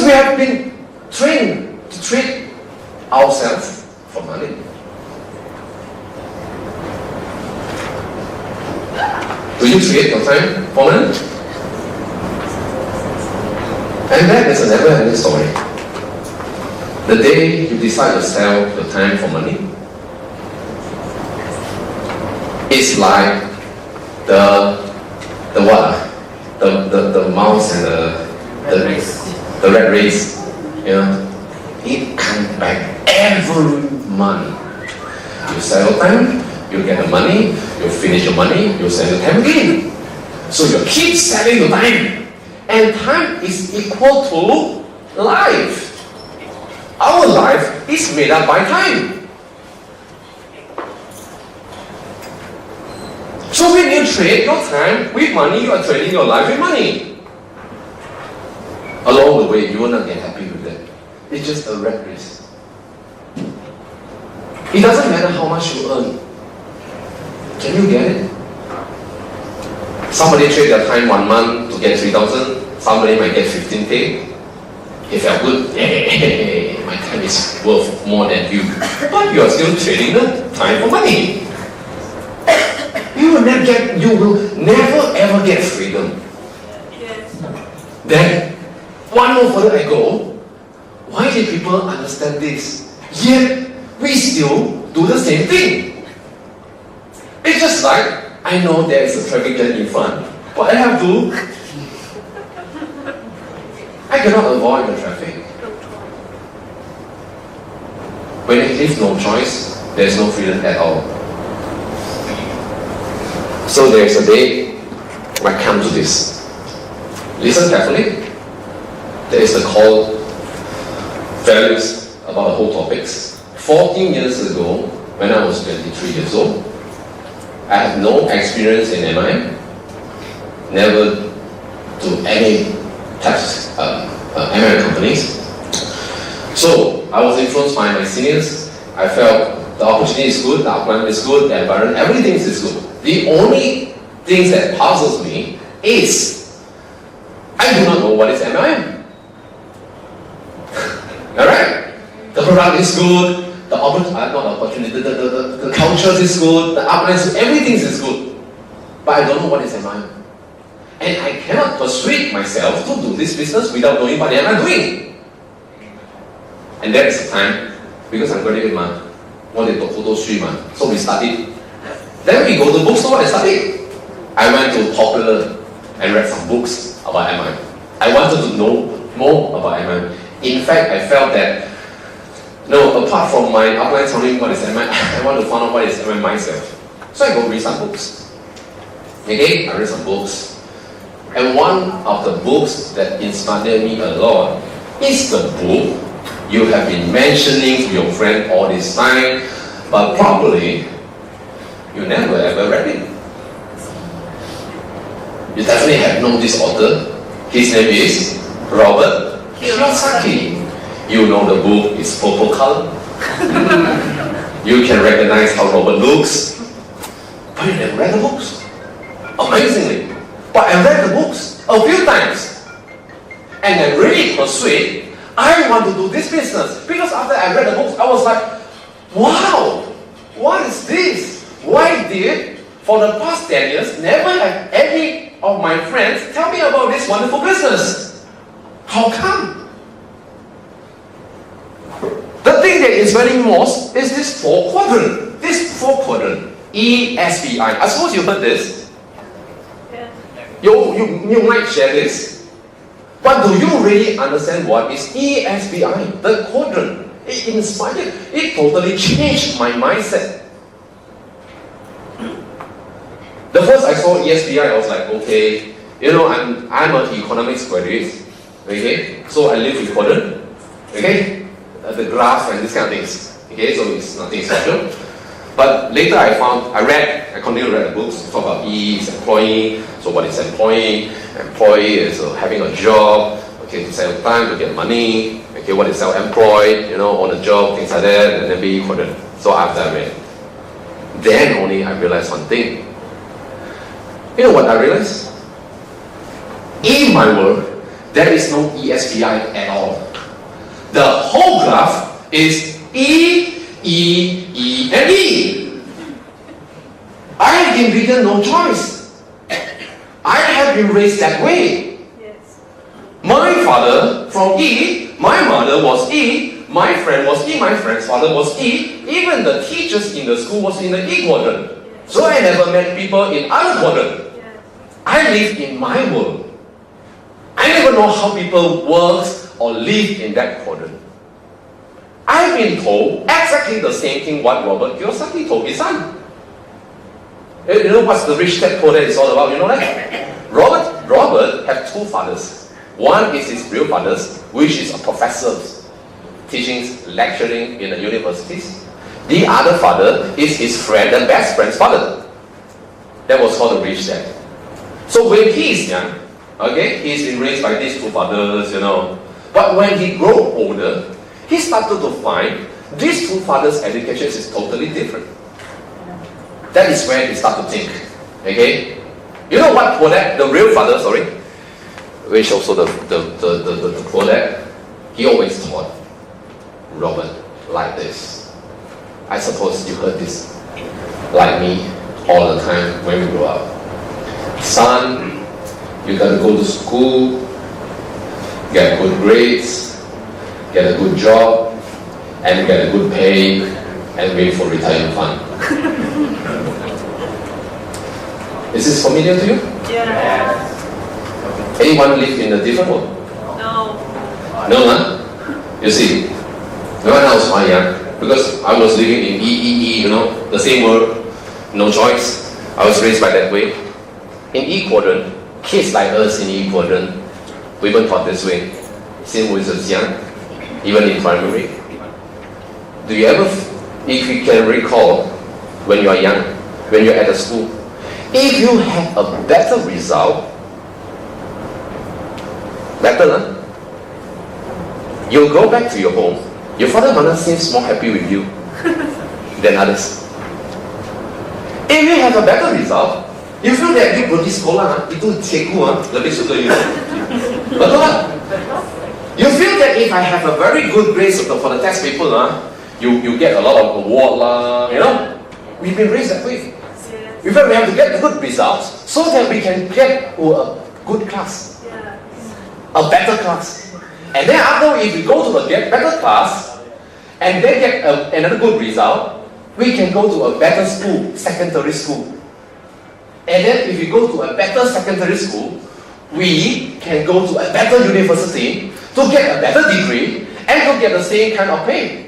we have been trained to trade ourselves for money. Do you trade your time for money? And that is a never-ending story. The day you decide to sell your time for money, it's like the mouse and the rat race. You know, it comes back every month. You sell your time, you get the money, you finish your money, you sell your time again. So you keep selling your time. And time is equal to life. Our life is made up by time. So when you trade your time with money, you are trading your life with money. Along the way, you will not get happy with that. It's just a rat race. It doesn't matter how much you earn. Can you get it? Somebody trade their time 1 month to get 3,000. Somebody might get 15K. He felt good. Hey, my time is worth more than you. But you are still trading the time for money. You will never ever get freedom. Yes. Then, one more further I go, why did people understand this? Yet, we still do the same thing. It's just like, I know there is a traffic jam in front, but I have to. I cannot avoid the traffic. When it leaves no choice, there is no freedom at all. So there is a day I come to this. Listen carefully. There is the call values about the whole topics. 14 years ago, when I was 23 years old, I had no experience in MI, never do any types of MI companies. So I was influenced by my seniors. I felt the opportunity is good, the outline is good, the environment, everything is good. The only thing that puzzles me is I do not know what is MLM. Alright? The product is good, the culture is good, the outlines, everything is good. But I don't know what is MLM. And I cannot persuade myself to do this business without knowing what am I doing. And that is the time, because I'm graduate man, so we studied. Then we go to the bookstore and study. I went to Popular and read some books about MI. I wanted to know more about MI. In fact, I felt that, no, apart from my outline telling me what is MI, I want to find out what is MI myself. So I go read some books. Okay, I read some books. And one of the books that inspired me a lot is the book you have been mentioning to your friend all this time, but probably you never ever read it. You definitely have known this author. His name is Robert Kiyosaki. You know the book is purple color. You can recognize how Robert looks. But you never read the books. Amazingly. But I read the books a few times. And I really persuaded, I want to do this business. Because after I read the books, I was like, wow, what is this? Why did, for the past 10 years, never have any of my friends tell me about this wonderful business? How come? The thing that is very most is this 4 quadrant. This 4 quadrant, ESBI. I suppose you heard this. You might share this. But do you really understand what is ESBI? The quadrant. It inspired, it totally changed my mindset. The first I saw ESBI, I was like, okay, you know, I'm an economics graduate, okay? So I live with quadrant, okay? The graph and these kind of things, okay? So it's nothing special. But later I continued to read the books, talk about E is employee, so what is employee? Employee is having a job, okay, to sell time, to get money, okay, what is self-employed, you know, on the job, things like that, and then be quadrant. So after I read, then only I realized one thing. You know what I realized? In my world, there is no ESBI at all. The whole graph is E, E, E, and E. I have been given no choice. I have been raised that way. Yes. My father from E, my mother was E, my friend was E, my friend's father was E, even the teachers in the school was in the E quadrant. So I never met people in other quadrant. Yes. I live in my world. I never know how people work or live in that quadrant. I've been told exactly the same thing what Robert Kiyosaki told his son. You know what's the rich dad poor dad is all about? You know that? Robert had two fathers. One is his real father, which is a professor teaching, lecturing in the universities. The other father is his friend and best friend's father. That was called the rich dad. So when he is young, okay, he's been raised by these two fathers, you know. But when he grew older, he started to find these two fathers' education is totally different. That is when he started to think. Okay? You know what poor dad, the real father, sorry, which also the poor dad, he always taught Robert like this. I suppose you heard this like me all the time when we grew up. Son, you gotta go to school, get good grades, get a good job, and get a good pay, and wait for retirement fund. Is this familiar to you? Yes. Anyone live in a different world? No. No, huh? You see, when I was quite young, because I was living in E, you know, the same world, no choice. I was raised by that way. In E quadrant, kids like us in E quadrant, we were taught this way since we were young, even in primary. Do you ever, if you can recall, when you are young, when you're at the school, if you have a better result, huh? You'll go back to your home. Your father and mother seems more happy with you than others. If you have a better result, you feel that you pergi sekolah, itu cikgu lebih suka you. Betul tak? You feel that if I have a very good grade for the test paper, you get a lot of award lah, you know. We've been raised that way. We feel we have to get good results so that we can get to a good class, a better class. And then after, if we go to a better class, and then get another good result, we can go to a better school, secondary school. And then if we go to a better secondary school, we can go to a better university to get a better degree and to get the same kind of pay.